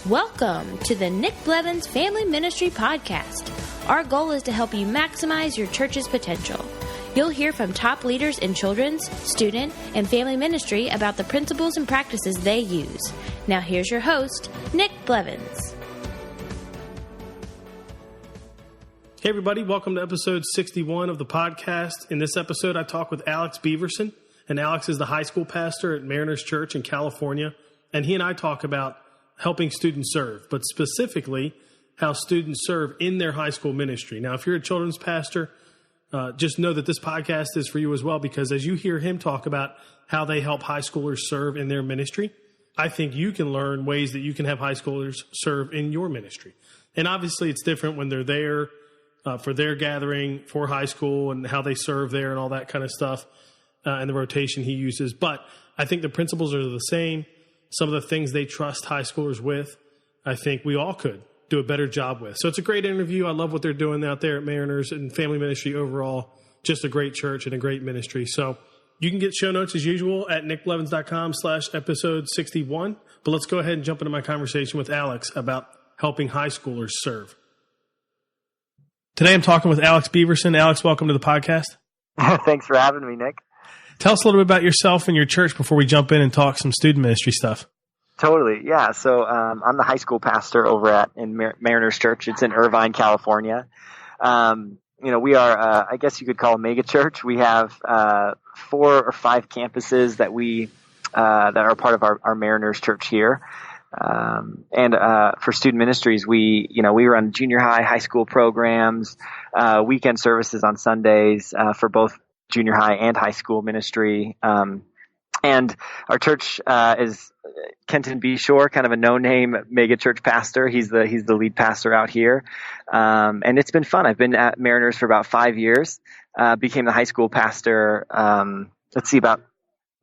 Welcome to the Nick Blevins Family Ministry Podcast. Our goal is to help you maximize your church's potential. You'll hear from top leaders in children's, student, and family ministry about the principles and practices they use. Now here's your host, Nick Blevins. Hey everybody, welcome to episode 61 of the podcast. In this episode, I talk with Alex Beaverson, and Alex is the high school pastor at Mariners Church in California, and he and I talk about helping students serve, but specifically how students serve in their high school ministry. Now, if you're a children's pastor, just know that this podcast is for you as well, because as you hear him talk about how they help high schoolers serve in their ministry, I think you can learn ways that you can have high schoolers serve in your ministry. And obviously it's different when they're there for their gathering for high school and how they serve there and all that kind of stuff and the rotation he uses. But I think the principles are the same. Some of the things they trust high schoolers with, I think we all could do a better job with. So it's a great interview. I love what they're doing out there at Mariners and family ministry overall. Just a great church and a great ministry. So you can get show notes as usual at nickblevins.com/episode 61. But let's go ahead and jump into my conversation with Alex about helping high schoolers serve. Today I'm talking with Alex Beaverson. Alex, welcome to the podcast. Thanks for having me, Nick. Tell us a little bit about yourself and your church before we jump in and talk some student ministry stuff. Totally, yeah. So I'm the high school pastor over in Mariners Church. It's in Irvine, California. We are, I guess you could call a mega church. We have 4 or 5 campuses that that are part of our Mariners Church here. And for student ministries, we run junior high school programs, weekend services on Sundays for both junior high and high school ministry. And our church is Kenton B. Shore, kind of a no-name mega church pastor. He's the lead pastor out here. And it's been fun. I've been at Mariners for about 5 years, became the high school pastor, about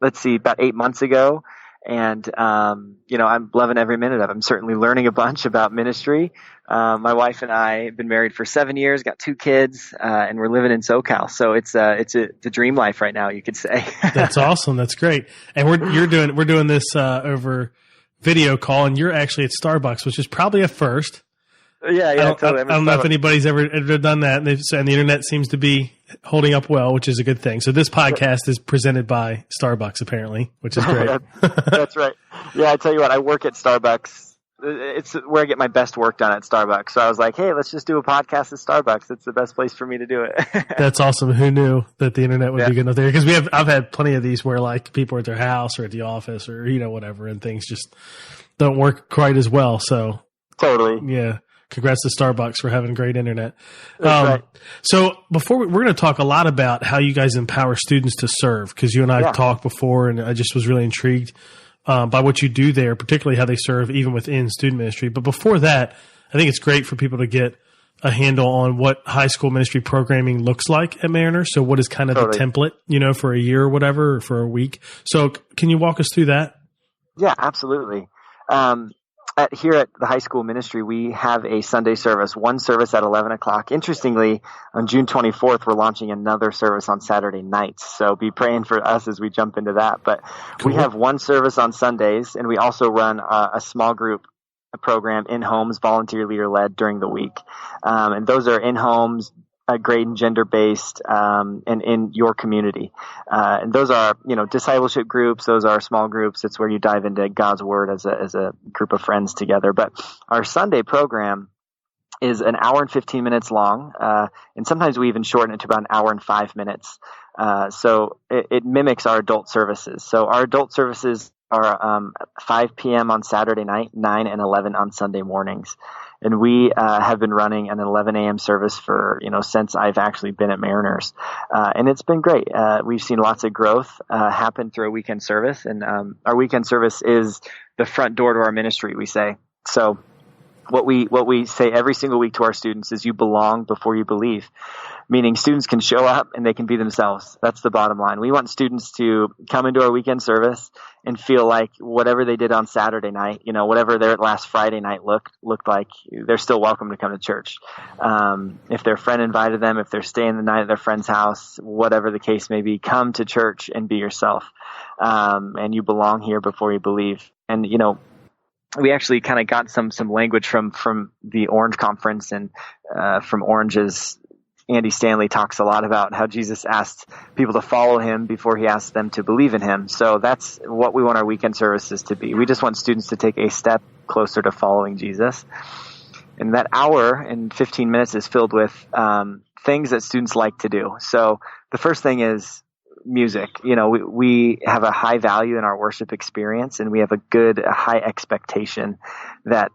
8 months ago. And, I'm loving every minute of it. I'm certainly learning a bunch about ministry. My wife and I have been married for 7 years, got 2 kids, and we're living in SoCal. So it's the dream life right now, you could say. That's awesome. That's great. And we're doing this, over video call, and you're actually at Starbucks, which is probably a first. Yeah, totally. I don't know if anybody's ever done that, and the internet seems to be holding up well, which is a good thing. So this podcast is presented by Starbucks, apparently, which is great. That's right. Yeah, I tell you what, I work at Starbucks. It's where I get my best work done at Starbucks. So I was like, hey, let's just do a podcast at Starbucks. It's the best place for me to do it. That's awesome. Who knew that the internet would be good enough there? Because I've had plenty of these where like people are at their house or at the office or whatever, and things just don't work quite as well. So totally, yeah. Congrats to Starbucks for having great internet. That's right. So before we're going to talk a lot about how you guys empower students to serve, because you and I have talked before, and I just was really intrigued by what you do there, particularly how they serve even within student ministry. But before that, I think it's great for people to get a handle on what high school ministry programming looks like at Mariners. So what is kind of the template, for a year or whatever, or for a week. So can you walk us through that? Yeah, absolutely. Here at the high school ministry, we have a Sunday service, one service at 11 o'clock. Interestingly, on June 24th, we're launching another service on Saturday nights. So be praying for us as we jump into that. But cool. We have one service on Sundays, and we also run a small group program in homes, volunteer leader led during the week. And those are in homes, grade and gender based, and in your community. And those are, discipleship groups. Those are small groups. It's where you dive into God's word as a group of friends together. But our Sunday program is an hour and 15 minutes long. And sometimes we even shorten it to about an hour and 5 minutes. So it mimics our adult services. So our adult services are 5 p.m. on Saturday night, 9 and 11 on Sunday mornings. And we have been running an 11 a.m. service for, since I've actually been at Mariners. And it's been great. We've seen lots of growth happen through a weekend service. And our weekend service is the front door to our ministry, we say. So what we say every single week to our students is you belong before you believe. Meaning students can show up and they can be themselves. That's the bottom line. We want students to come into our weekend service and feel like whatever they did on Saturday night, whatever their last Friday night looked like, they're still welcome to come to church. If their friend invited them, if they're staying the night at their friend's house, whatever the case may be, come to church and be yourself. And you belong here before you believe. And, we actually kind of got some language from the Orange Conference, and from Orange's Andy Stanley talks a lot about how Jesus asked people to follow him before he asked them to believe in him. So that's what we want our weekend services to be. We just want students to take a step closer to following Jesus. And that hour and 15 minutes is filled with things that students like to do. So the first thing is music. We have a high value in our worship experience, and we have a high expectation that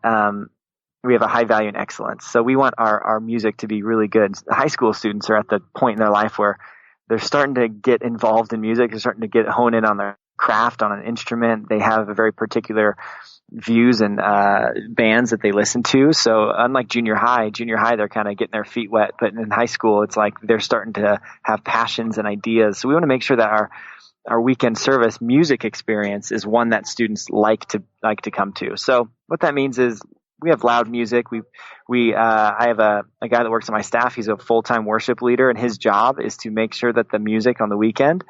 we have a high value in excellence. So we want our music to be really good. High school students are at the point in their life where they're starting to get involved in music. They're starting to hone in on their craft on an instrument. They have a very particular views and bands that they listen to. So unlike junior high, they're kind of getting their feet wet. But in high school, it's like they're starting to have passions and ideas. So we want to make sure that our weekend service music experience is one that students like to come to. So what that means is we have loud music. I have a guy that works on my staff. He's a full-time worship leader, and his job is to make sure that the music on the weekend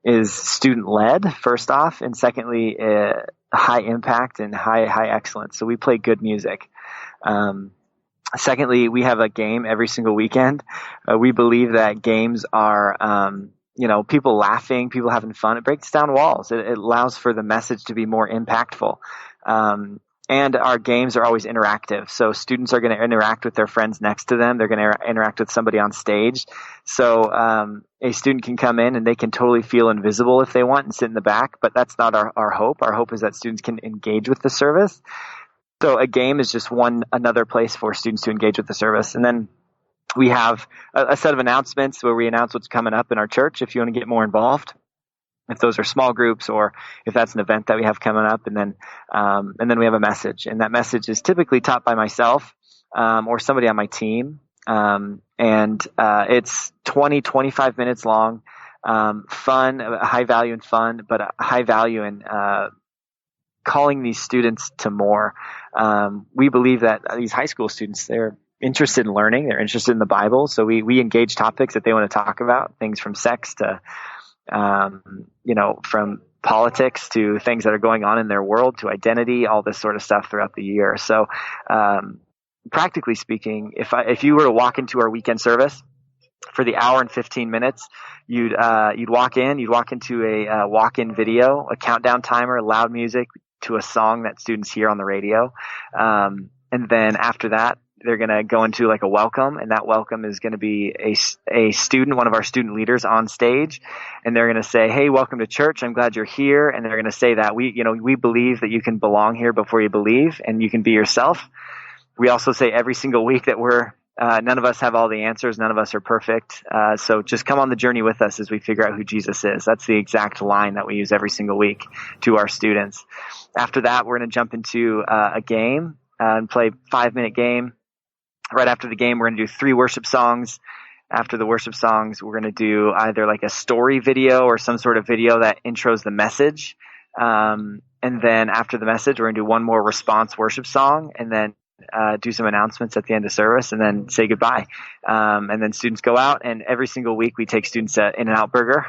is student-led, first off, and secondly, high impact and high excellence. So we play good music. Secondly, we have a game every single weekend. We believe that games are people laughing, people having fun. It breaks down walls. It allows for the message to be more impactful. And our games are always interactive. So students are going to interact with their friends next to them. They're going to interact with somebody on stage. So a student can come in and they can totally feel invisible if they want and sit in the back. But that's not our hope. Our hope is that students can engage with the service. So a game is just another place for students to engage with the service. And then we have a set of announcements where we announce what's coming up in our church if you want to get more involved. If those are small groups, or if that's an event that we have coming up, and then we have a message, and that message is typically taught by myself or somebody on my team, and it's 25 minutes long, fun, high value in fun, but a high value in calling these students to more. We believe that these high school students, they're interested in learning, they're interested in the Bible, so we engage topics that they want to talk about, things from sex to from politics to things that are going on in their world to identity, all this sort of stuff throughout the year. So, practically speaking, if you were to walk into our weekend service for the hour and 15 minutes, you'd walk into a walk-in video, a countdown timer, loud music to a song that students hear on the radio. And then after that, they're going to go into like a welcome, and that welcome is going to be a student, one of our student leaders on stage, and they're going to say, "Hey, welcome to church. I'm glad you're here." And they're going to say that we believe that you can belong here before you believe, and you can be yourself. We also say every single week that none of us have all the answers. None of us are perfect. So just come on the journey with us as we figure out who Jesus is. That's the exact line that we use every single week to our students. After that, we're going to jump into a game and play a 5-minute game. Right after the game, we're going to do 3 worship songs. After the worship songs, we're going to do either like a story video or some sort of video that intros the message. And then after the message, we're going to do one more response worship song, and then do some announcements at the end of service, and then say goodbye. And then students go out, and every single week we take students to In-N-Out Burger.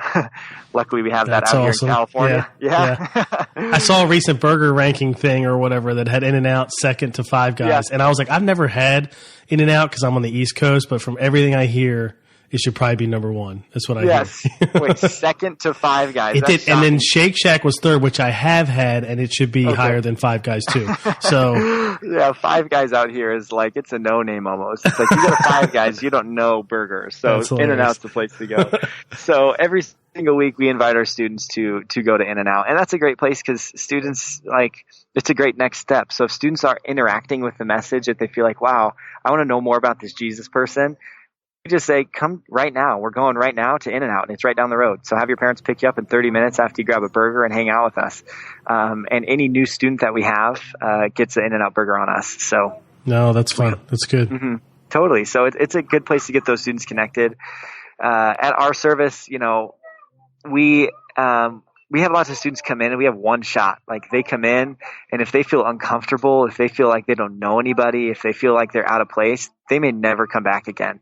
Luckily, we have that out awesome. Here in California. Yeah. I saw a recent burger ranking thing or whatever that had In-N-Out second to Five Guys. And I was like, I've never had In-N-Out because I'm on the East Coast, but from everything I hear, it should probably be number 1. That's what I hear. Wait, second to Five Guys. It did, and then Shake Shack was third, which I have had, and it should be higher than Five Guys too. So yeah, Five Guys out here is like, it's a no-name almost. It's like you go to Five Guys, you don't know burgers. So In-N-Out's the place to go. So every single week we invite our students to go to In-N-Out, and that's a great place because students it's a great next step. So if students are interacting with the message, if they feel like, wow, I want to know more about this Jesus person, you just say, come right now. We're going right now to In-N-Out, and it's right down the road. So have your parents pick you up in 30 minutes after you grab a burger and hang out with us. And any new student that we have gets an In-N-Out burger on us. So no, that's fun. That's good. Mm-hmm. Totally. So it's a good place to get those students connected. At our service, we have lots of students come in, and we have one shot. Like, they come in, and if they feel uncomfortable, if they feel like they don't know anybody, if they feel like they're out of place, they may never come back again.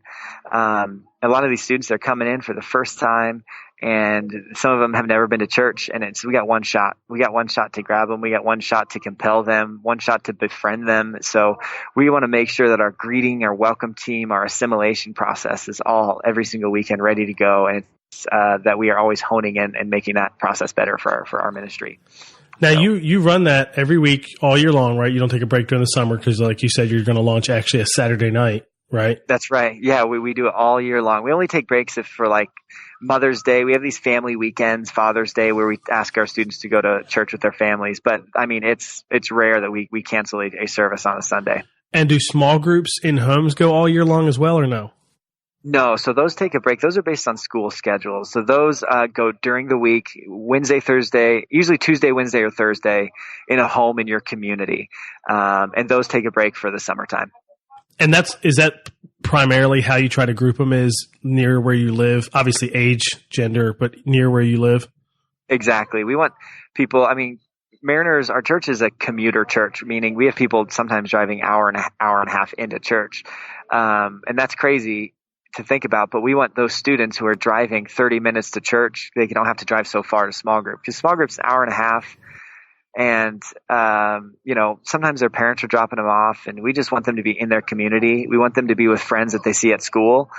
A lot of these students, they're coming in for the first time, and some of them have never been to church, and we got one shot. We got one shot to grab them. We got one shot to compel them, one shot to befriend them. So we want to make sure that our greeting, our welcome team, our assimilation process is all every single weekend ready to go, and it's that we are always honing in and making that process better for our ministry. Now, you run that every week all year long, right? You don't take a break during the summer because, like you said, you're going to launch actually a Saturday night, right? That's right. Yeah, we do it all year long. We only take breaks if for like Mother's Day. We have these family weekends, Father's Day, where we ask our students to go to church with their families. But, I mean, it's rare that we cancel a service on a Sunday. And do small groups in homes go all year long as well, or no? No, so those take a break. Those are based on school schedules. So those go during the week, Wednesday, Thursday, usually Tuesday, Wednesday, or Thursday in a home in your community. And those take a break for the summertime. And is that primarily how you try to group them, is near where you live? Obviously age, gender, but near where you live? Exactly. We want people, I mean, Mariners, our church is a commuter church, meaning we have people sometimes driving hour and a half into church. And that's crazy to think about, but we want those students who are driving 30 minutes to church, they don't have to drive so far to small group, because small group's an hour and a half. And, sometimes their parents are dropping them off, and we just want them to be in their community. We want them to be with friends that they see at school.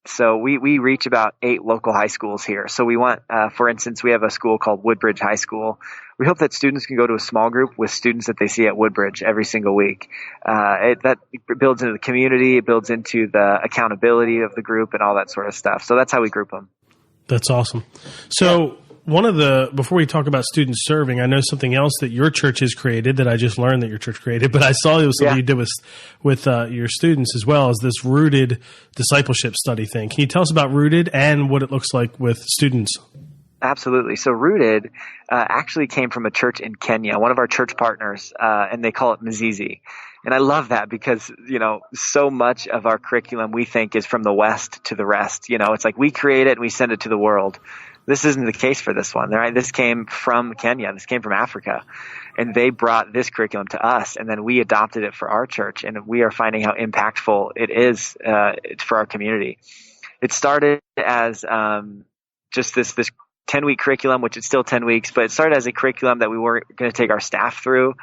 So we reach about 8 local high schools here. So we want, for instance, we have a school called Woodbridge High School. We hope that students can go to a small group with students that they see at Woodbridge every single week. That builds into the community. It builds into the accountability of the group and all that sort of stuff. So that's how we group them. That's awesome. So before we talk about students serving, I know something else that your church has created that I just learned that your church created, but I saw it was something you did with your students as well, as this Rooted discipleship study thing. Can you tell us about Rooted and what it looks like with students? Absolutely. So Rooted actually came from a church in Kenya, one of our church partners, and they call it Mzizi. And I love that because, so much of our curriculum we think is from the West to the rest. It's like we create it and we send it to the world. This isn't the case for this one, right? This came from Kenya. This came from Africa. And they brought this curriculum to us, and then we adopted it for our church. And we are finding how impactful it is for our community. It started as just this 10-week curriculum, which is still 10 weeks, but it started as a curriculum that we were going to take our staff through.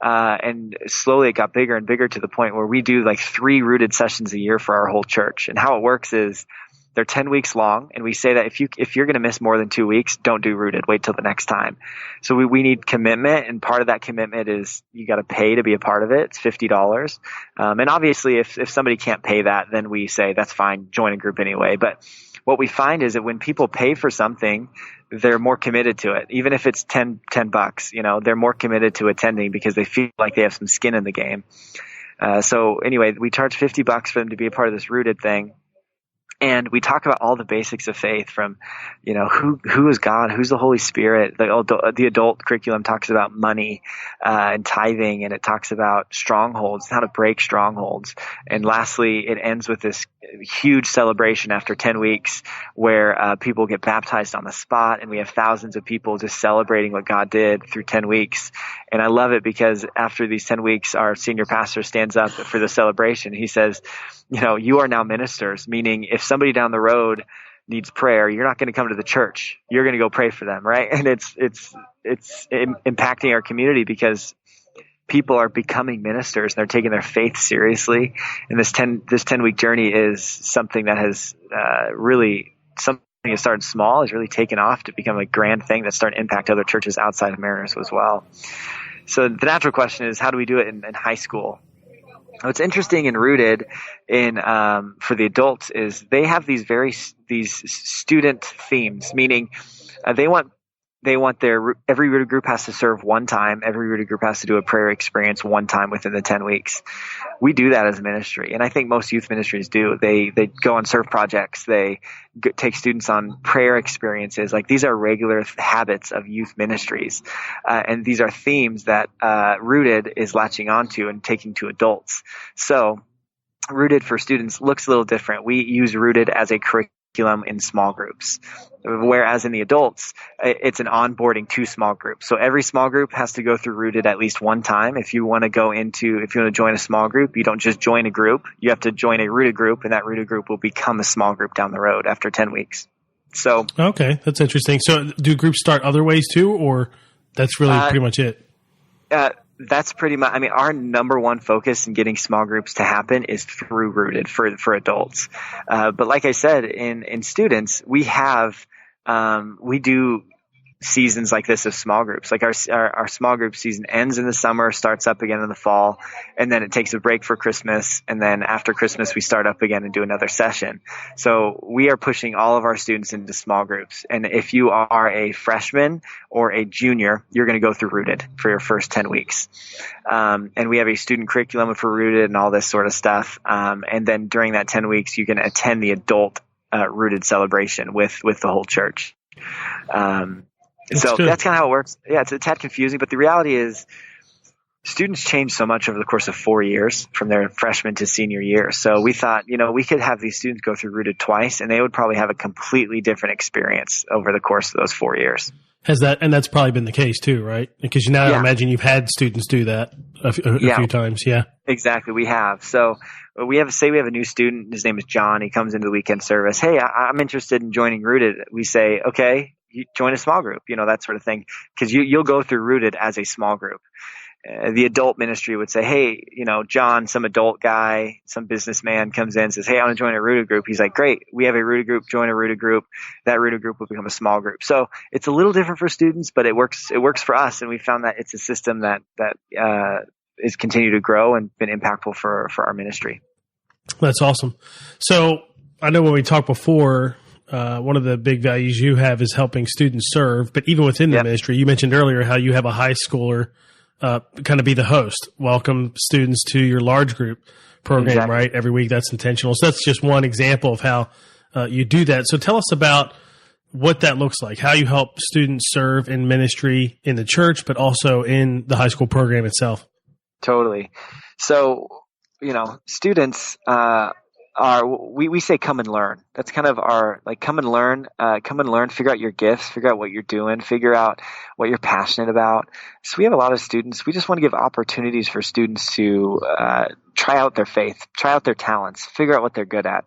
And slowly it got bigger and bigger to the point where we do like 3 Rooted sessions a year for our whole church. And how it works is they're 10 weeks long, and we say that if you're going to miss more than 2 weeks, don't do Rooted. Wait till the next time. So we need commitment, and part of that commitment is you got to pay to be a part of it. It's $50. And obviously, if somebody can't pay that, then we say that's fine, join a group anyway. But what we find is that when people pay for something, they're more committed to it. Even if it's $10, they're more committed to attending because they feel like they have some skin in the game. So anyway, we charge $50 for them to be a part of this Rooted thing. And we talk about all the basics of faith, from, who is God, who's the Holy Spirit. The adult curriculum talks about money and tithing, and it talks about strongholds, how to break strongholds. And lastly, it ends with this huge celebration after 10 weeks where people get baptized on the spot, and we have thousands of people just celebrating what God did through 10 weeks. And I love it because after these 10 weeks, our senior pastor stands up for the celebration. He says, you are now ministers, meaning if somebody down the road needs prayer, you're not going to come to the church. You're going to go pray for them, right? And it's impacting our community because people are becoming ministers and they're taking their faith seriously. And this 10-week journey is something that has really something that started small has really taken off to become a grand thing that's starting to impact other churches outside of Mariners as well. So the natural question is, how do we do it in high school? What's interesting and Rooted in for the adults is they have these student themes, meaning they want every Rooted group has to serve one time. Every Rooted group has to do a prayer experience one time within the 10 weeks. We do that as a ministry, and I think most youth ministries do. They go on serve projects. They take students on prayer experiences. Like, these are regular habits of youth ministries, and these are themes that Rooted is latching onto and taking to adults. So Rooted for students looks a little different. We use Rooted as a curriculum in small groups, whereas in the adults, it's an onboarding to small groups. So every small group has to go through Rooted at least one time. If you want to join a small group, you don't just join a group. You have to join a Rooted group, and that Rooted group will become a small group down the road after 10 weeks. So, okay, that's interesting. So do groups start other ways too, or that's really pretty much it? That's pretty much, I mean, our number one focus in getting small groups to happen is through Rooted for adults. But like I said, in students, we do seasons like this of small groups. Like our small group season ends in the summer, starts up again in the fall, and then it takes a break for Christmas. And then after Christmas, we start up again and do another session. So we are pushing all of our students into small groups. And if you are a freshman or a junior, you're going to go through Rooted for your first 10 weeks. And we have a student curriculum for Rooted and all this sort of stuff. And then during that 10 weeks, you can attend the adult Rooted celebration with the whole church. So that's kind of how it works. Yeah, it's a tad confusing, but the reality is students change so much over the course of 4 years from their freshman to senior year. So we thought, we could have these students go through Rooted twice, and they would probably have a completely different experience over the course of those 4 years. And that's probably been the case too, right? Because I imagine you've had students do that a few times. Yeah, exactly. We have. So we have a new student. His name is John. He comes into the weekend service. Hey, I'm interested in joining Rooted. We say, okay, you join a small group, that sort of thing, because you'll go through Rooted as a small group. The adult ministry would say, hey, John, some adult guy, some businessman comes in and says, hey, I want to join a Rooted group. He's like, great, we have a Rooted group, join a Rooted group. That Rooted group will become a small group. So it's a little different for students, but it works for us. And we found that it's a system that is continued to grow and been impactful for our ministry. That's awesome. So I know when we talked before, one of the big values you have is helping students serve, but even within the ministry, you mentioned earlier how you have a high schooler kind of be the host, welcome students to your large group program, right? Every week. That's intentional. So that's just one example of how you do that. So tell us about what that looks like, how you help students serve in ministry in the church, but also in the high school program itself. Totally. So, students we say come and learn. That's kind of our, come and learn, figure out your gifts, figure out what you're doing, figure out what you're passionate about. So we have a lot of students. We just want to give opportunities for students to try out their faith, try out their talents, figure out what they're good at.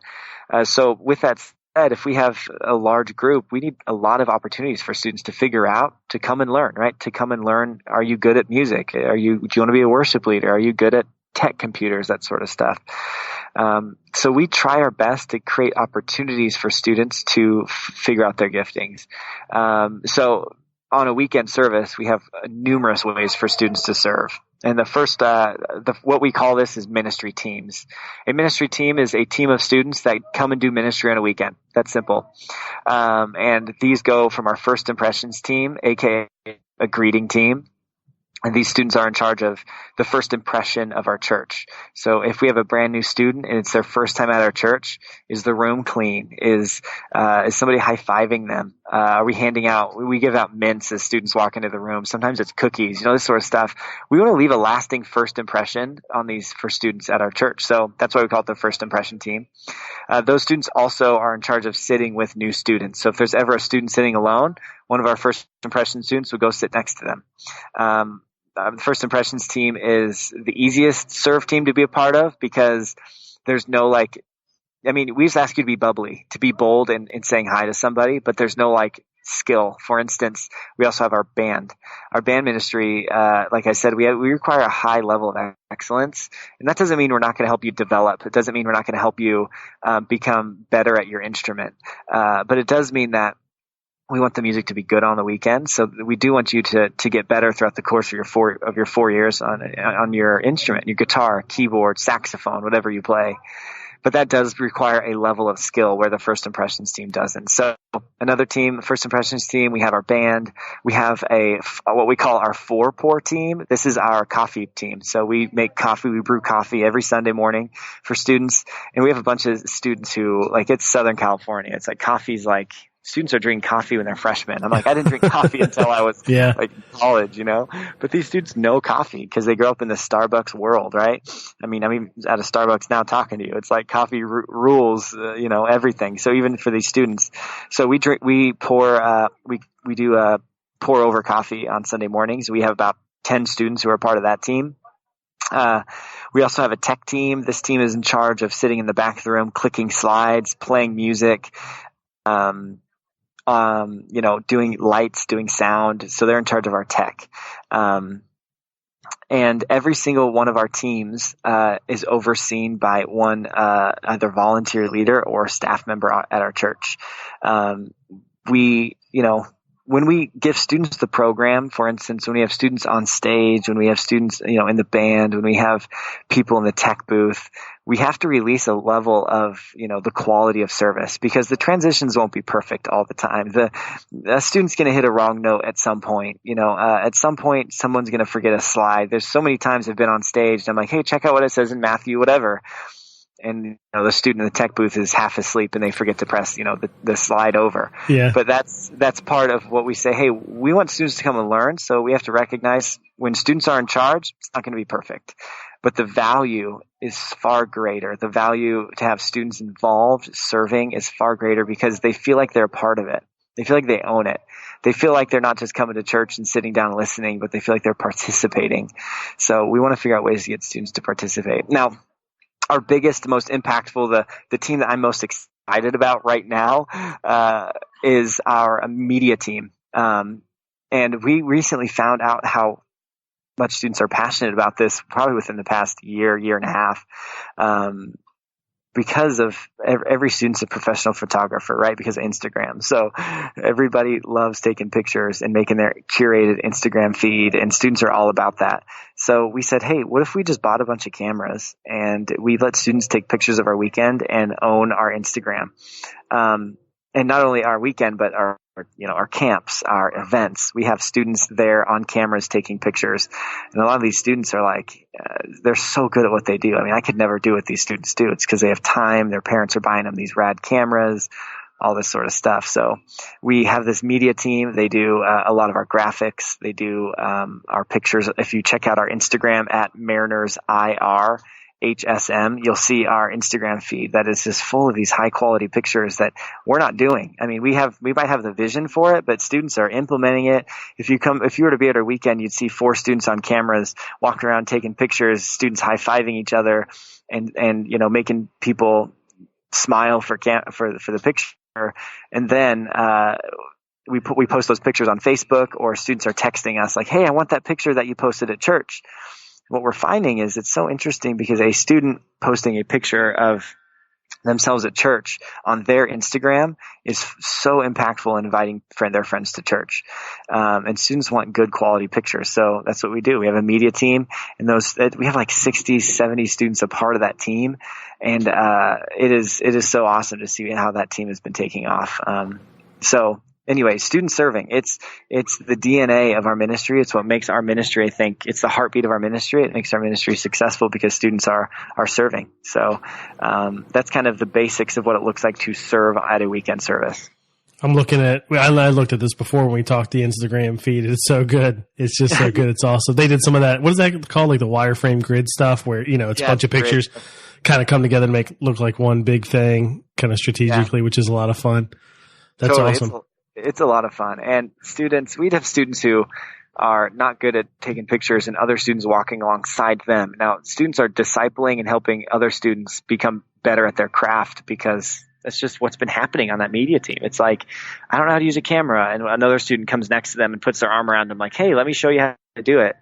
So with that said, if we have a large group, we need a lot of opportunities for students to figure out, to come and learn, right? To come and learn. Are you good at music? Do you want to be a worship leader? Are you good at tech computers, that sort of stuff? So we try our best to create opportunities for students to figure out their giftings. So on a weekend service, we have numerous ways for students to serve. And the first, what we call this is ministry teams. A ministry team is a team of students that come and do ministry on a weekend. That's simple. And these go from our first impressions team, aka a greeting team. And these students are in charge of the first impression of our church. So if we have a brand new student and it's their first time at our church, is the room clean? Is somebody high-fiving them? Are we we give out mints as students walk into the room. Sometimes it's cookies, this sort of stuff. We want to leave a lasting first impression on these for students at our church. So that's why we call it the first impression team. Those students also are in charge of sitting with new students. So if there's ever a student sitting alone, one of our first impression students will go sit next to them. The first impressions team is the easiest serve team to be a part of because there's no we just ask you to be bubbly, to be bold in saying hi to somebody, but there's no skill. For instance, we also have our band. Our band ministry, like I said, we require a high level of excellence. And that doesn't mean we're not going to help you develop. It doesn't mean we're not going to help you become better at your instrument. But it does mean that we want the music to be good on the weekend. So we do want you to get better throughout the course of your 4 years on your instrument, your guitar, keyboard, saxophone, whatever you play. But that does require a level of skill where the first impressions team doesn't. So another team, the first impressions team, we have our band. We have what we call our 4-pour team. This is our coffee team. So we make coffee, we brew coffee every Sunday morning for students. And we have a bunch of students who, it's Southern California. It's coffee's students are drinking coffee when they're freshmen. I'm I didn't drink coffee until I was in college, But these students know coffee because they grow up in the Starbucks world, right? I'm at a Starbucks now talking to you. It's coffee rules, everything. So even for these students, so we do pour over coffee on Sunday mornings. We have about 10 students who are part of that team. We also have a tech team. This team is in charge of sitting in the back of the room, clicking slides, playing music, doing lights, doing sound. So they're in charge of our tech. And every single one of our teams is overseen by one either volunteer leader or staff member at our church. When we give students the program, for instance, when we have students on stage, when we have students, in the band, when we have people in the tech booth, we have to release a level of, the quality of service, because the transitions won't be perfect all the time. The student's going to hit a wrong note at some point. At some point, someone's going to forget a slide. There's so many times I've been on stage and I'm like, hey, check out what it says in Matthew, whatever. And the student in the tech booth is half asleep and they forget to press, the slide over. Yeah. But that's part of what we say. Hey, we want students to come and learn. So we have to recognize when students are in charge, it's not going to be perfect. But the value is far greater. The value to have students involved serving is far greater because they feel like they're a part of it. They feel like they own it. They feel like they're not just coming to church and sitting down and listening, but they feel like they're participating. So we want to figure out ways to get students to participate. Now, our biggest, most impactful, the team that I'm most excited about right now is our media team. And we recently found out how much students are passionate about this, probably within the past year and a half, because of every student's a professional photographer, right? Because of Instagram. So everybody loves taking pictures and making their curated Instagram feed, and students are all about that. So we said, hey, what if we just bought a bunch of cameras and we let students take pictures of our weekend and own our Instagram? And not only our weekend, but our camps, our events. We have students there on cameras taking pictures. And a lot of these students are like, they're so good at what they do. I mean, I could never do what these students do. It's because they have time. Their parents are buying them these rad cameras, all this sort of stuff. So we have this media team. They do a lot of our graphics. They do our pictures. If you check out our Instagram at MarinersIR, HSM, you'll see our Instagram feed that is just full of these high quality pictures that we're not doing. I mean, we might have the vision for it, but students are implementing it. If you were to be at our weekend, you'd see 4 students on cameras walking around taking pictures, students high-fiving each other and making people smile for the picture. And then, we post those pictures on Facebook, or students are texting us like, hey, I want that picture that you posted at church. What we're finding is it's so interesting because a student posting a picture of themselves at church on their Instagram is so impactful in inviting their friends to church. And students want good quality pictures. So that's what we do. We have a media team, and we have like 60, 70 students a part of that team. And it is so awesome to see how that team has been taking off. Anyway, student serving, it's the DNA of our ministry. It's what makes our ministry, I think, it's the heartbeat of our ministry. It makes our ministry successful because students are serving. So that's kind of the basics of what it looks like to serve at a weekend service. I looked at this before when we talked the Instagram feed. It's so good. It's just so good. It's awesome. They did some of that. What is that called? Like the wireframe grid stuff where, it's a bunch of pictures kind of come together and look like one big thing kind of strategically, which is a lot of fun. That's totally awesome. It's a lot of fun. And we'd have students who are not good at taking pictures and other students walking alongside them. Now, students are discipling and helping other students become better at their craft because that's just what's been happening on that media team. It's like, I don't know how to use a camera. And another student comes next to them and puts their arm around them like, hey, let me show you how to do it.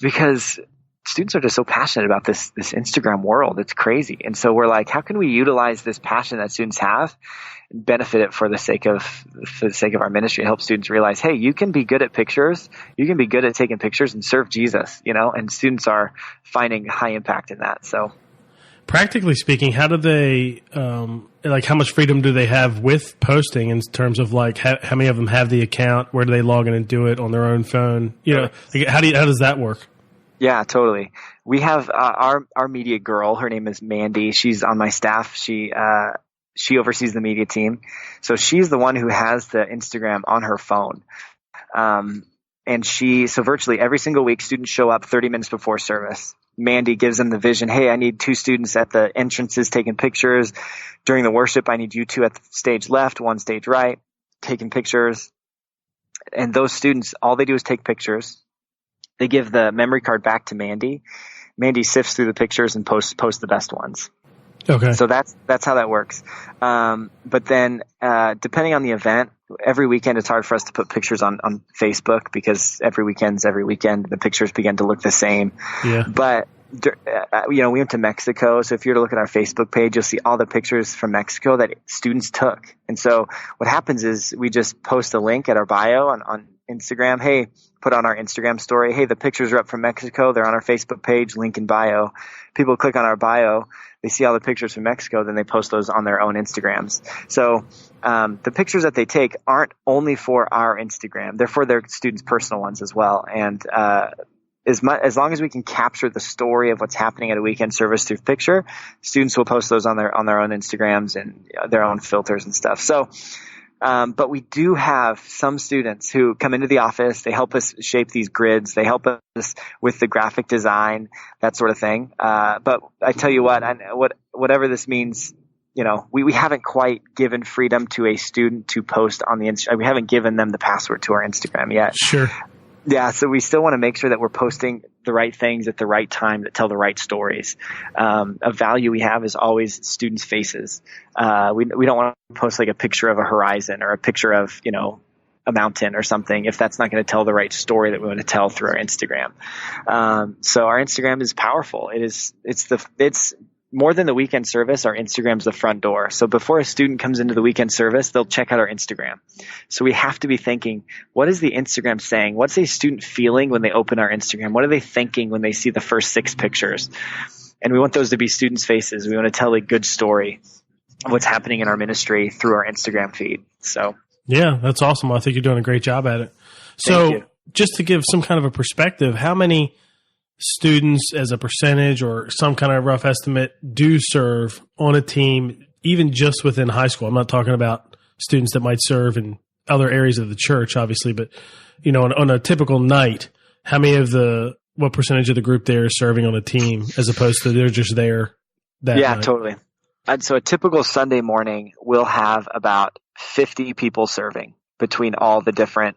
Because students are just so passionate about this Instagram world. It's crazy. And so we're like, how can we utilize this passion that students have and benefit it for the sake of our ministry, help students realize, hey, you can be good at pictures. You can be good at taking pictures and serve Jesus, and students are finding high impact in that. So practically speaking, how do they, how much freedom do they have with posting in terms of how many of them have the account? Where do they log in and do it on their own phone? How does that work? Yeah, totally. We have our media girl. Her name is Mandy. She's on my staff. She oversees the media team. So she's the one who has the Instagram on her phone. And so virtually every single week, students show up 30 minutes before service. Mandy gives them the vision. Hey, I need 2 students at the entrances taking pictures. During the worship, I need you 2 at the stage left, 1 stage right, taking pictures. And those students, all they do is take pictures. They give the memory card back to Mandy. Mandy sifts through the pictures and posts the best ones. Okay. So that's how that works. But then, depending on the event, every weekend it's hard for us to put pictures on Facebook because every weekend the pictures begin to look the same. Yeah. But we went to Mexico. So if you were to look at our Facebook page, you'll see all the pictures from Mexico that students took. And so what happens is we just post a link at our bio on Instagram. Hey, put on our Instagram story. Hey, the pictures are up from Mexico. They're on our Facebook page, link in bio. People click on our bio. They see all the pictures from Mexico. Then they post those on their own Instagrams. So the pictures that they take aren't only for our Instagram. They're for their students' personal ones as well. And as long as we can capture the story of what's happening at a weekend service through picture, students will post those on their own Instagrams and their own filters and stuff. So, but we do have some students who come into the office. They help us shape these grids. They help us with the graphic design, that sort of thing. But I tell you what, whatever this means, we haven't quite given freedom to a student to post on the Instagram. We haven't given them the password to our Instagram yet. Sure. Yeah, so we still want to make sure that we're posting the right things at the right time that tell the right stories. A value we have is always students' faces. We don't want to post like a picture of a horizon or a picture of, a mountain or something if that's not going to tell the right story that we want to tell through our Instagram. So our Instagram is powerful. It's more than the weekend service. Our Instagram's the front door. So before a student comes into the weekend service, they'll check out our Instagram. So we have to be thinking, what is the Instagram saying? What's a student feeling when they open our Instagram? What are they thinking when they see the first 6 pictures? And we want those to be students' faces. We want to tell a good story of what's happening in our ministry through our Instagram feed. So yeah, that's awesome. I think you're doing a great job at it. So just to give some kind of a perspective, how many students as a percentage or some kind of rough estimate do serve on a team, even just within high school? I'm not talking about students that might serve in other areas of the church, obviously, but on a typical night, what percentage of the group there is serving on a team as opposed to they're just there that night? Totally. And so a typical Sunday morning will have about 50 people serving between all the different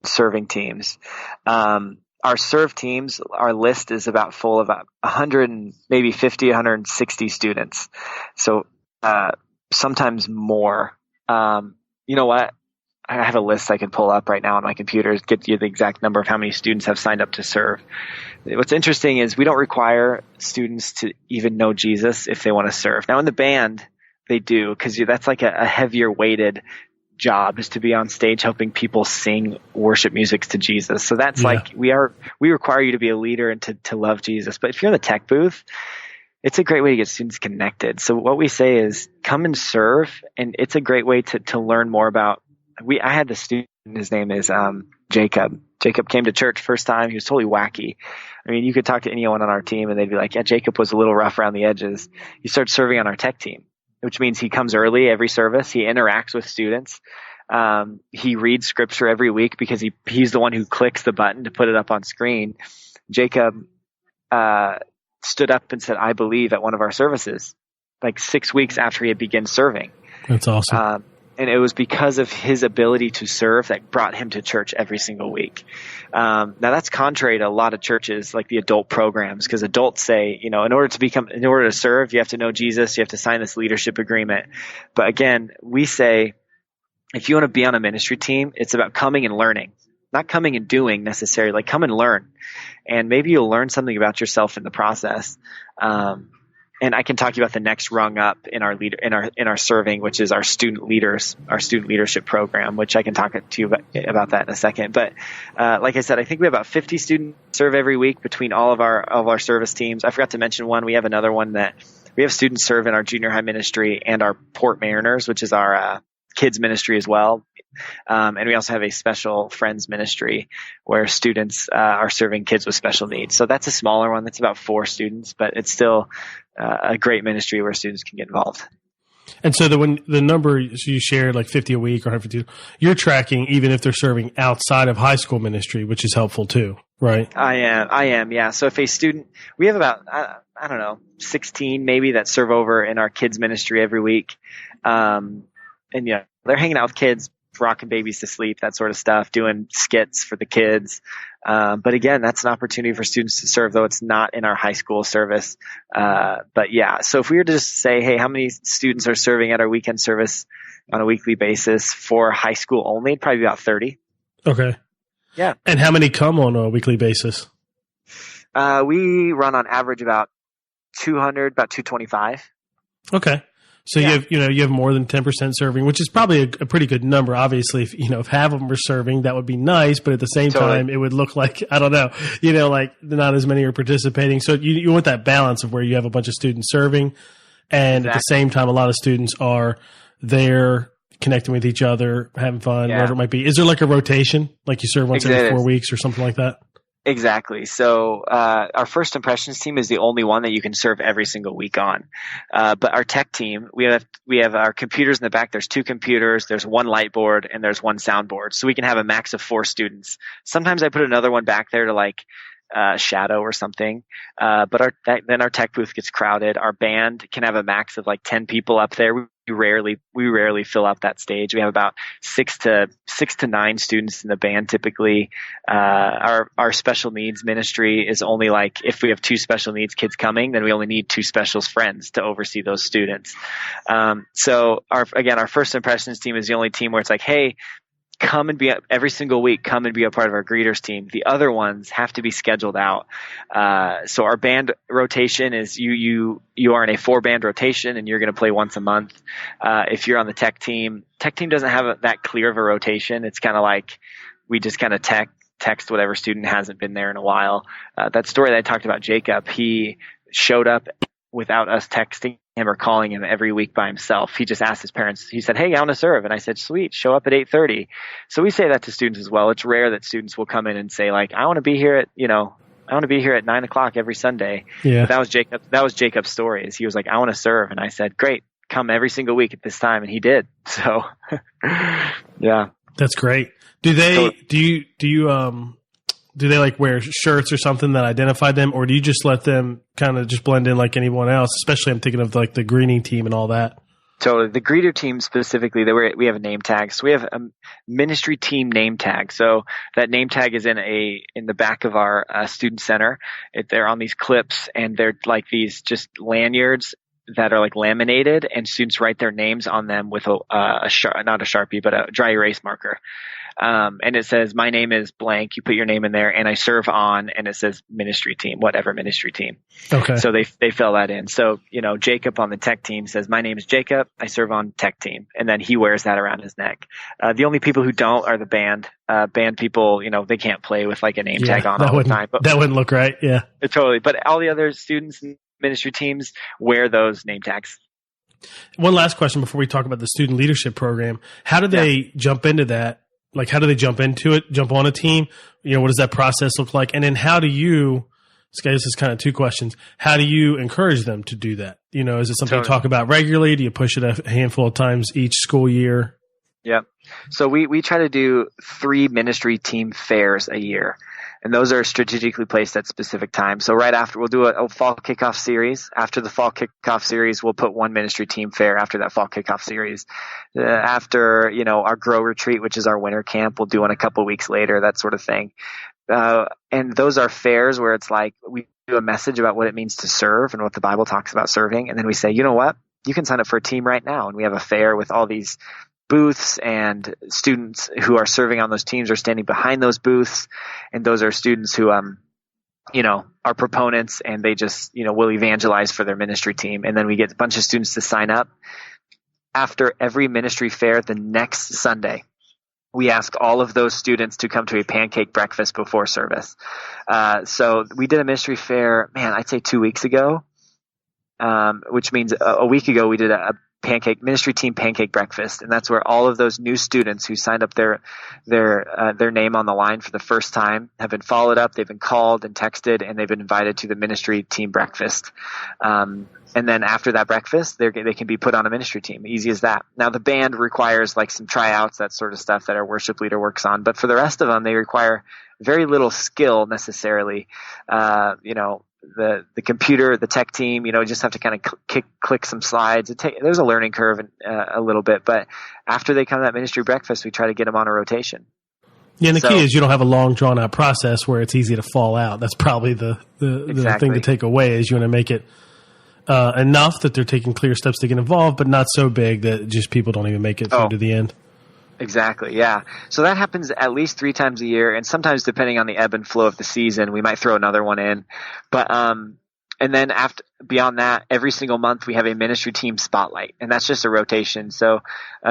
serving teams. Our serve teams, our list is about full of 100 and maybe 50, 160 students. So sometimes more. You know what? I have a list I can pull up right now on my computer, get you the exact number of how many students have signed up to serve. What's interesting is we don't require students to even know Jesus if they want to serve. Now in the band, they do, because that's like a heavier weighted job, is to be on stage helping people sing worship music to Jesus. So that's like we require you to be a leader and to love Jesus. But if you're in the tech booth, it's a great way to get students connected. So what we say is come and serve, and it's a great way to learn more about. I had the student, his name is Jacob. Jacob came to church first time. He was totally wacky. I mean, you could talk to anyone on our team and they'd be like, yeah, Jacob was a little rough around the edges. He started serving on our tech team, which means he comes early every service. He interacts with students. He reads scripture every week because he's the one who clicks the button to put it up on screen. Jacob stood up and said, I believe, at one of our services, like 6 weeks after he had begun serving. That's awesome. And it was because of his ability to serve that brought him to church every single week. Now that's contrary to a lot of churches, like the adult programs, because adults say, in order to serve, you have to know Jesus, you have to sign this leadership agreement. But again, we say, if you want to be on a ministry team, it's about coming and learning, not coming and doing necessarily. Like come and learn, and maybe you'll learn something about yourself in the process. And I can talk to you about the next rung up in our serving, which is our student leadership program, which I can talk to you about that in a second. But like I said, I think we have about 50 students serve every week between all of our service teams. I forgot to mention one. We have another one that we have students serve in our junior high ministry and our Port Mariners, which is our kids ministry as well. And we also have a special friends ministry where students are serving kids with special needs. So that's a smaller one. That's about 4 students, but it's still a great ministry where students can get involved. And so when the number you shared, like 50 a week or 150, you're tracking even if they're serving outside of high school ministry, which is helpful too, right? I am. Yeah. So if a student, we have about, 16 maybe that serve over in our kids ministry every week. And they're hanging out with kids, rocking babies to sleep, that sort of stuff, doing skits for the kids. But again, that's an opportunity for students to serve, though it's not in our high school service. But yeah, so if we were to just say, hey, how many students are serving at our weekend service on a weekly basis for high school only, it'd probably be about 30. Okay. Yeah. And how many come on a weekly basis? We run on average about 200, about 225. Okay. So you have more than 10% serving, which is probably a pretty good number. Obviously, if half of them are serving, that would be nice. But at the same time, it would look like, I don't know, like not as many are participating. So you want that balance of where you have a bunch of students serving, and at the same time, a lot of students are there connecting with each other, having fun, whatever it might be. Is there like a rotation, like you serve once every 4 weeks or something like that? Exactly. So our first impressions team is the only one that you can serve every single week on. But our tech team, we have our computers in the back. There's 2 computers, there's 1 light board, and there's 1 soundboard. So we can have a max of 4 students. Sometimes I put another one back there to like shadow or something. But then our tech booth gets crowded. Our band can have a max of like 10 people up there. We rarely fill up that stage. We have about 6 to 9 students in the band typically. Our special needs ministry is only like, if we have 2 special needs kids coming, then we only need 2 specials friends to oversee those students. So our first impressions team is the only team where it's like, hey, come and be every single week. Come and be a part of our greeters team. The other ones have to be scheduled out. So our band rotation is you are in a 4-band rotation, and you're going to play once a month. If you're on the tech team doesn't have that clear of a rotation. It's kind of like we just kind of text whatever student hasn't been there in a while. That story that I talked about, Jacob, he showed up without us texting him or calling him every week by himself. He just asked his parents. He said, hey, I want to serve. And I said, sweet, show up at 8:30. So we say that to students as well. It's rare that students will come in and say like, I want to be here at 9:00 every Sunday. Yeah. But that was Jacob's story. Is he was like, I want to serve. And I said, great, come every single week at this time. And he did. So yeah. That's great. Do they like wear shirts or something that identify them, or do you just let them kind of just blend in like anyone else? Especially I'm thinking of like the greeting team and all that. So the greeter team specifically, we have a name tag. So we have a ministry team name tag. So that name tag is in the back of our student center. They're on these clips, and they're like these just lanyards that are like laminated, and students write their names on them with not a Sharpie, but a dry erase marker. And it says, my name is blank. You put your name in there, and I serve on, and it says ministry team, whatever ministry team. Okay. So they fill that in. So, Jacob on the tech team says, my name is Jacob. I serve on tech team. And then he wears that around his neck. The only people who don't are the band. Band people, they can't play with like a name tag on all the time. But that wouldn't look right. Yeah. Totally. But all the other students and ministry teams wear those name tags. One last question before we talk about the student leadership program. How do they jump into that? Like, how do they jump into it, jump on a team? What does that process look like? And then how do you, this is kind of 2 questions. How do you encourage them to do that? Is it something you talk about regularly? Do you push it a handful of times each school year? Yeah. So we try to do 3 ministry team fairs a year. And those are strategically placed at specific times. So right after, we'll do a fall kickoff series. After the fall kickoff series, we'll put 1 ministry team fair after that fall kickoff series. After, our grow retreat, which is our winter camp, we'll do one a couple weeks later, that sort of thing. And those are fairs where it's like we do a message about what it means to serve and what the Bible talks about serving. And then we say, you know what? You can sign up for a team right now. And we have a fair with all these booths, and students who are serving on those teams are standing behind those booths, and those are students who are proponents, and they just will evangelize for their ministry team. And then we get a bunch of students to sign up. After every ministry fair, the next Sunday, we ask all of those students to come to a pancake breakfast before service. So we did a ministry fair, I'd say 2 weeks ago, which means a week ago we did a ministry team pancake breakfast, and that's where all of those new students who signed up their name on the line for the first time have been followed up, they've been called and texted, and they've been invited to the ministry team breakfast. And then after that breakfast, they can be put on a ministry team. Easy as that. Now the band requires like some tryouts, that sort of stuff that our worship leader works on, but for the rest of them, they require very little skill necessarily. The computer, the tech team, just have to kind of click some slides. There's a learning curve a little bit, but after they come to that ministry breakfast, we try to get them on a rotation. Yeah, and the key is you don't have a long, drawn-out process where it's easy to fall out. That's probably the thing to take away is you want to make it enough that they're taking clear steps to get involved, but not so big that just people don't even make it through to the end. Exactly, yeah. So that happens at least 3 times a year, and sometimes depending on the ebb and flow of the season, we might throw another one in. But and then beyond that, every single month we have a ministry team spotlight, and that's just a rotation. So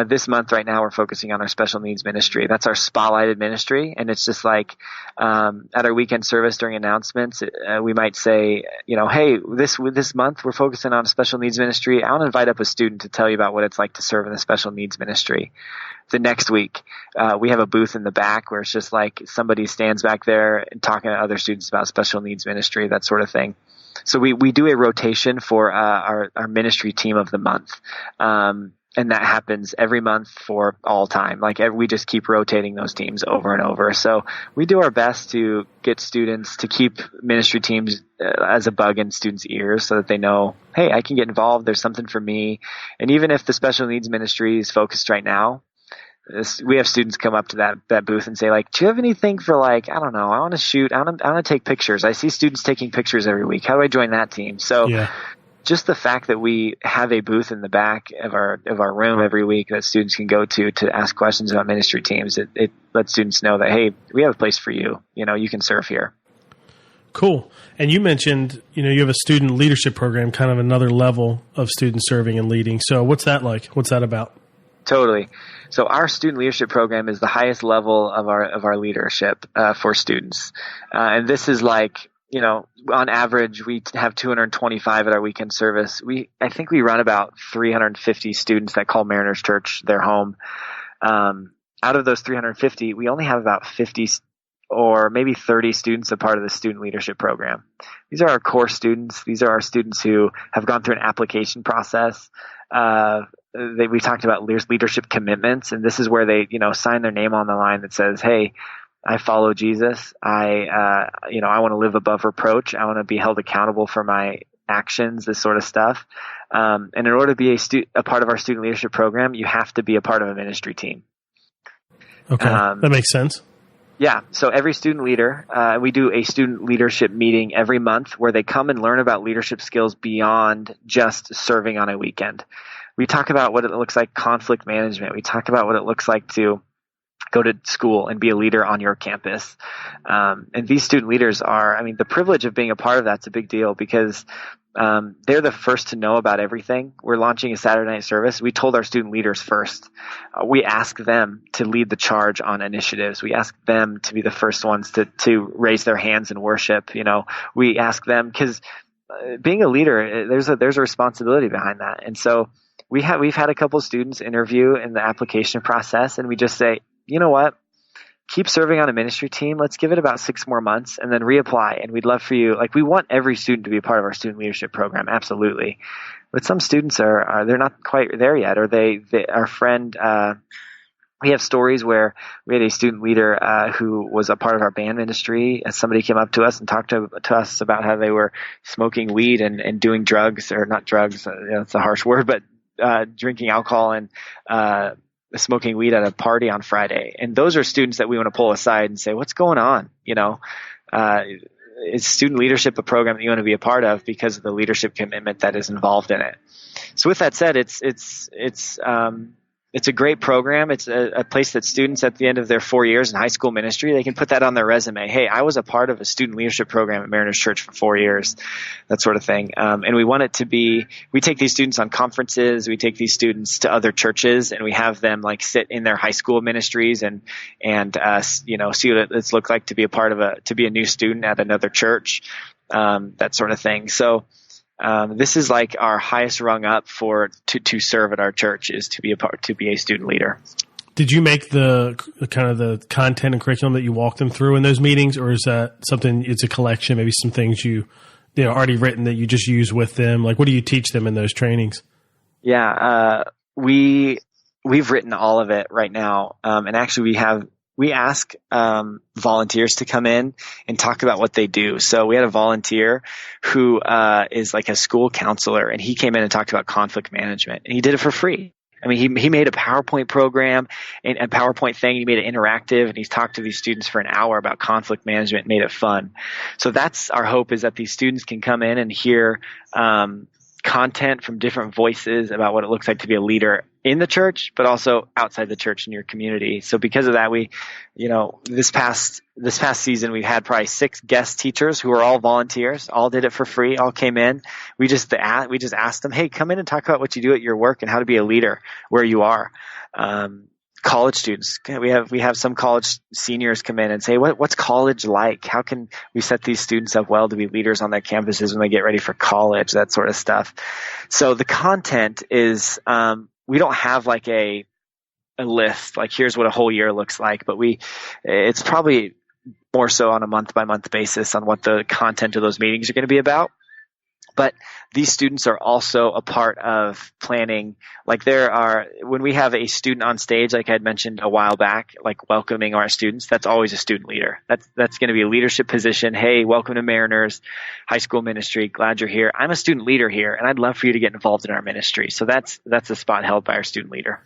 this month right now we're focusing on our special needs ministry. That's our spotlighted ministry, and it's just like at our weekend service during announcements, we might say, hey, this month we're focusing on a special needs ministry. I want to invite up a student to tell you about what it's like to serve in the special needs ministry. The next week, we have a booth in the back where it's just like somebody stands back there and talking to other students about special needs ministry, that sort of thing. So we do a rotation for our ministry team of the month. And that happens every month for all time. We just keep rotating those teams over and over. So we do our best to get students to keep ministry teams as a bug in students' ears so that they know, hey, I can get involved. There's something for me. And even if the special needs ministry is focused right now, we have students come up to that booth and say, do you have anything for I don't know, I want to shoot, I want to take pictures. I see students taking pictures every week. How do I join that team? So just the fact that we have a booth in the back of our room every week that students can go to ask questions about ministry teams, it lets students know that, hey, we have a place for you. You can serve here. Cool. And you mentioned, you have a student leadership program, kind of another level of student serving and leading. So what's that like? What's that about? Totally. So our student leadership program is the highest level of our leadership for students. And this is on average, we have 225 at our weekend service. I think we run about 350 students that call Mariners Church their home. Out of those 350, we only have about 50 or maybe 30 students a part of the student leadership program. These are our core students. These are our students who have gone through an application process. We talked about leadership commitments, and this is where they, sign their name on the line that says, hey, I follow Jesus. I want to live above reproach. I want to be held accountable for my actions, this sort of stuff. And in order to be a part of our student leadership program, you have to be a part of a ministry team. Okay. That makes sense. Yeah. So every student leader, we do a student leadership meeting every month where they come and learn about leadership skills beyond just serving on a weekend. We talk about what it looks like, conflict management. We talk about what it looks like to go to school and be a leader on your campus. And these student leaders the privilege of being a part of that's a big deal because they're the first to know about everything. We're launching a Saturday night service. We told our student leaders first. We ask them to lead the charge on initiatives. We ask them to be the first ones to raise their hands in worship. We ask them because being a leader, there's a responsibility behind that. And so we've had a couple of students interview in the application process, and we just say, you know what? Keep serving on a ministry team. Let's give it about 6 more months and then reapply. And we'd love for you, we want every student to be a part of our student leadership program. Absolutely. But some students they're not quite there yet, or our friend, we have stories where we had a student leader who was a part of our band ministry, and somebody came up to us and talked to us about how they were smoking weed and doing drugs, or not drugs, it's a harsh word, but drinking alcohol and smoking weed at a party on Friday. And those are students that we want to pull aside and say, what's going on? Is student leadership a program that you want to be a part of because of the leadership commitment that is involved in it? So with that said, it's a great program. It's a place that students at the end of their 4 years in high school ministry, they can put that on their resume. Hey, I was a part of a student leadership program at Mariners Church for 4 years, that sort of thing. And we want it to be, we take these students on conferences, we take these students to other churches, and we have them sit in their high school ministries and see what it's looked like to be to be a new student at another church, that sort of thing. So, this is our highest rung up to serve at our church is to be a student leader. Did you make the kind of the content and curriculum that you walk them through in those meetings, or is that something? It's a collection, maybe some things you already written that you just use with them. What do you teach them in those trainings? Yeah, we've written all of it right now, and actually we ask volunteers to come in and talk about what they do. So we had a volunteer who is a school counselor, and he came in and talked about conflict management, and he did it for free. I mean, he made a PowerPoint program and a PowerPoint thing. He made it interactive, and he's talked to these students for an hour about conflict management, made it fun. So that's our hope, is that these students can come in and hear content from different voices about what it looks like to be a leader in the church, but also outside the church in your community. So because of that, we, this past season, we had probably 6 guest teachers who were all volunteers, all did it for free, all came in. We just asked them, hey, come in and talk about what you do at your work and how to be a leader where you are. College students, we have some college seniors come in and say, what's college like? How can we set these students up well to be leaders on their campuses when they get ready for college, that sort of stuff. So the content is, we don't have like a list, like here's what a whole year looks like, but it's probably more so on a month by month basis on what the content of those meetings are going to be about. But these students are also a part of planning. Like when we have a student on stage, like I had mentioned a while back, like welcoming our students, that's always a student leader. That's going to be a leadership position. Hey, welcome to Mariners High School Ministry. Glad you're here. I'm a student leader here, and I'd love for you to get involved in our ministry. So that's a spot held by our student leader.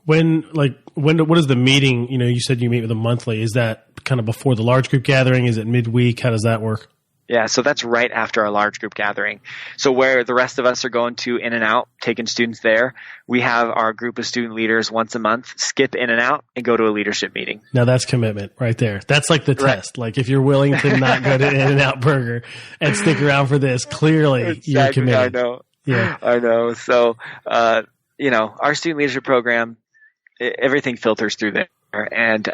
What is the meeting? You said you meet with them monthly. Is that kind of before the large group gathering? Is it midweek? How does that work? Yeah, so that's right after our large group gathering. So where the rest of us are going to In and Out, taking students there, we have our group of student leaders once a month skip In and Out and go to a leadership meeting. Now that's commitment right there. That's like the test. Like if you're willing to not go to In and Out Burger and stick around for this, clearly you're committed. I know. Yeah, I know. So, our student leadership program, everything filters through there. And,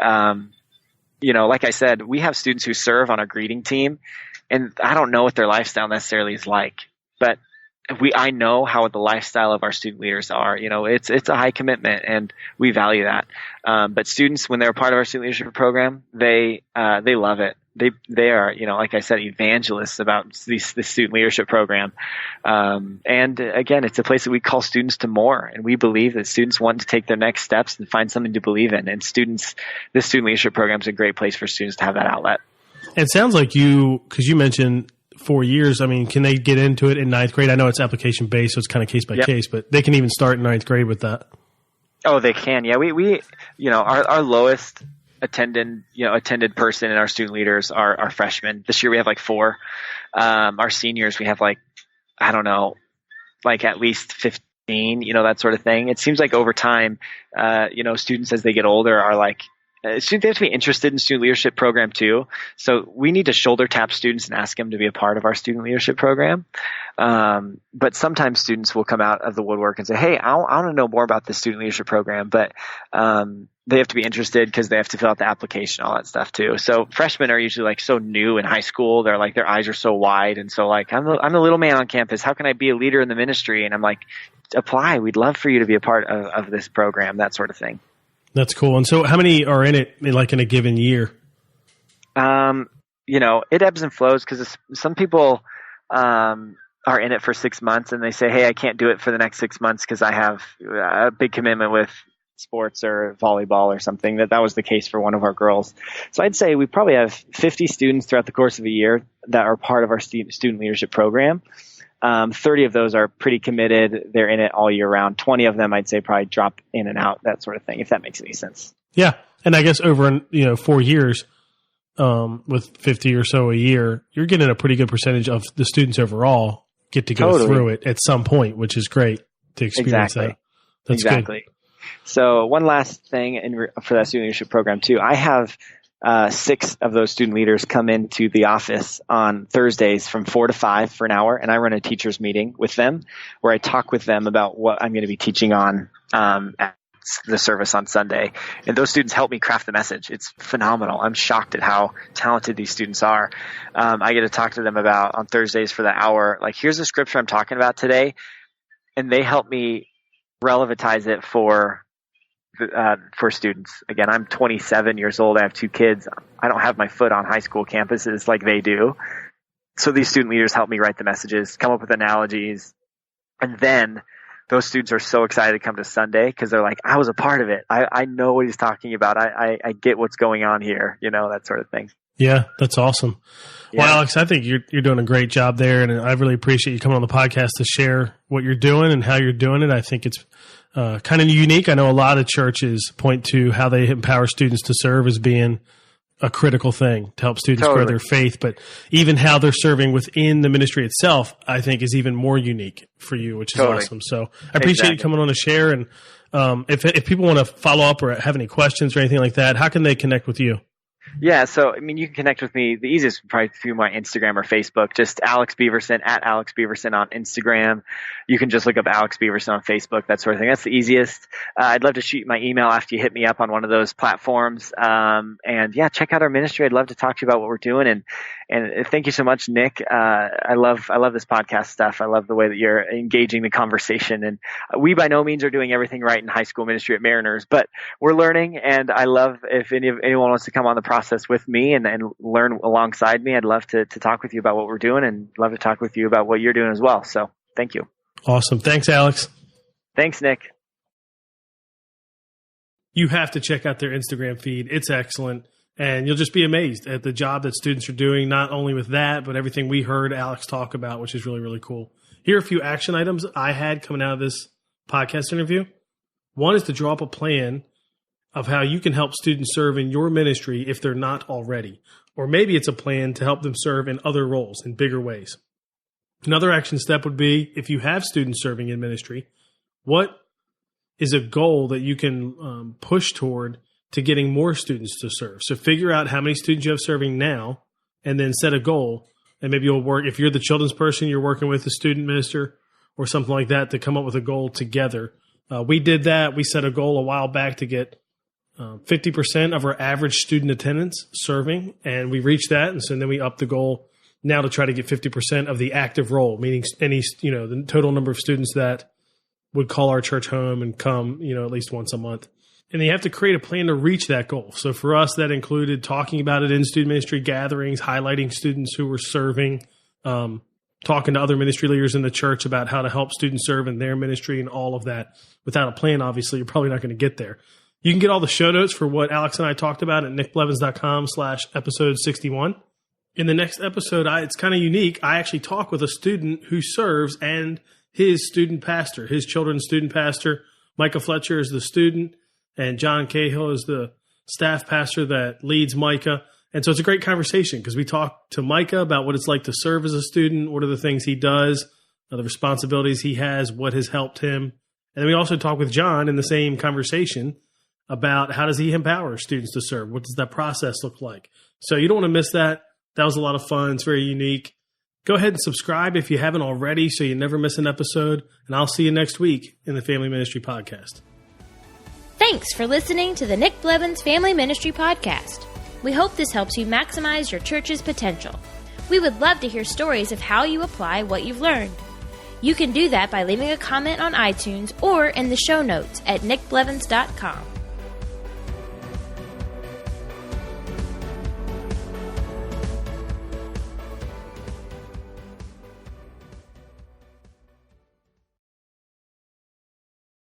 like I said, we have students who serve on our greeting team. And I don't know what their lifestyle necessarily is like, but I know how the lifestyle of our student leaders are. It's a high commitment, and we value that. But students, when they're a part of our student leadership program, they love it. They are, like I said, evangelists about the student leadership program. And again, it's a place that we call students to more, and we believe that students want to take their next steps and find something to believe in. And this student leadership program is a great place for students to have that outlet. It sounds like because you mentioned 4 years. I mean, can they get into it in 9th grade? I know it's application based, so it's kind of case by case, but they can even start in 9th grade with that. Oh, they can. Yeah, we our lowest attended person in our student leaders are freshmen. This year we have like 4. Our seniors, we have like, I don't know, like at least 15, that sort of thing. It seems like over time, students as they get older are like, they have to be interested in student leadership program too. So we need to shoulder tap students and ask them to be a part of our student leadership program. But sometimes students will come out of the woodwork and say, hey, I want to know more about this student leadership program. But they have to be interested because they have to fill out the application, all that stuff too. So freshmen are usually like so new in high school. They're like, their eyes are so wide. And so like, I'm the little man on campus. How can I be a leader in the ministry? And I'm like, apply. We'd love for you to be a part of this program, that sort of thing. That's cool. And so how many are in it in a given year? It ebbs and flows because some people are in it for 6 months and they say, hey, I can't do it for the next 6 months because I have a big commitment with sports or volleyball or something. That was the case for one of our girls. So I'd say we probably have 50 students throughout the course of a year that are part of our student leadership program. 30 of those are pretty committed. They're in it all year round. 20 of them, I'd say, probably drop in and out, that sort of thing, if that makes any sense. Yeah. And I guess over, 4 years, with 50 or so a year, you're getting a pretty good percentage of the students overall get to go through it at some point, which is great to experience that. That's good. So one last thing for that student leadership program too, I have 6 of those student leaders come into the office on Thursdays from 4 to 5 for an hour, and I run a teachers meeting with them where I talk with them about what I'm going to be teaching on at the service on Sunday. And those students help me craft the message. It's phenomenal. I'm shocked at how talented these students are. I get to talk to them about on Thursdays for the hour, like, here's the scripture I'm talking about today, and they help me relevantize it for students. Again, I'm 27 years old. I have 2 kids. I don't have my foot on high school campuses like they do. So these student leaders help me write the messages, come up with analogies. And then those students are so excited to come to Sunday because they're like, I was a part of it. I know what he's talking about. I get what's going on here, that sort of thing. Yeah, that's awesome. Yeah. Well, Alex, I think you're doing a great job there. And I really appreciate you coming on the podcast to share what you're doing and how you're doing it. I think it's kind of unique. I know a lot of churches point to how they empower students to serve as being a critical thing to help students grow their faith, but even how they're serving within the ministry itself, I think is even more unique for you, which is awesome. So I appreciate you coming on to share. And if people want to follow up or have any questions or anything like that, how can they connect with you? Yeah, so, you can connect with me. The easiest would probably through my Instagram or Facebook, just Alex Beaverson, at Alex Beaverson on Instagram. You can just look up Alex Beaverson on Facebook, that sort of thing. That's the easiest. I'd love to shoot my email after you hit me up on one of those platforms. And yeah, check out our ministry. I'd love to talk to you about what we're doing. And thank you so much, Nick. I love this podcast stuff. I love the way that you're engaging the conversation. And we by no means are doing everything right in high school ministry at Mariners, but we're learning. And I love if anyone wants to come on the process with me and learn alongside me. I'd love to talk with you about what we're doing and love to talk with you about what you're doing as well. So thank you. Awesome. Thanks, Alex. Thanks, Nick. You have to check out their Instagram feed. It's excellent. And you'll just be amazed at the job that students are doing, not only with that, but everything we heard Alex talk about, which is really, really cool. Here are a few action items I had coming out of this podcast interview. One is to draw up a plan of how you can help students serve in your ministry if they're not already. Or maybe it's a plan to help them serve in other roles in bigger ways. Another action step would be, if you have students serving in ministry, what is a goal that you can push toward to getting more students to serve? So figure out how many students you have serving now and then set a goal. And maybe you'll work, if you're the children's person, you're working with a student minister or something like that to come up with a goal together. We did that. We set a goal a while back to get 50% of our average student attendance serving, and we reached that. And so then we upped the goal now to try to get 50% of the active role, meaning the total number of students that would call our church home and come, at least once a month. And you have to create a plan to reach that goal. So for us, that included talking about it in student ministry gatherings, highlighting students who were serving, talking to other ministry leaders in the church about how to help students serve in their ministry and all of that. Without a plan, obviously, you're probably not going to get there. You can get all the show notes for what Alex and I talked about at nickblevins.com/episode 61. In the next episode, it's kind of unique. I actually talk with a student who serves and his student pastor, his children's student pastor. Micah Fletcher is the student, and John Cahill is the staff pastor that leads Micah. And so it's a great conversation because we talk to Micah about what it's like to serve as a student, what are the things he does, the responsibilities he has, what has helped him. And then we also talk with John in the same conversation about how does he empower students to serve? What does that process look like? So you don't want to miss that. That was a lot of fun. It's very unique. Go ahead and subscribe if you haven't already so you never miss an episode. And I'll see you next week in the Family Ministry Podcast. Thanks for listening to the Nick Blevins Family Ministry Podcast. We hope this helps you maximize your church's potential. We would love to hear stories of how you apply what you've learned. You can do that by leaving a comment on iTunes or in the show notes at nickblevins.com.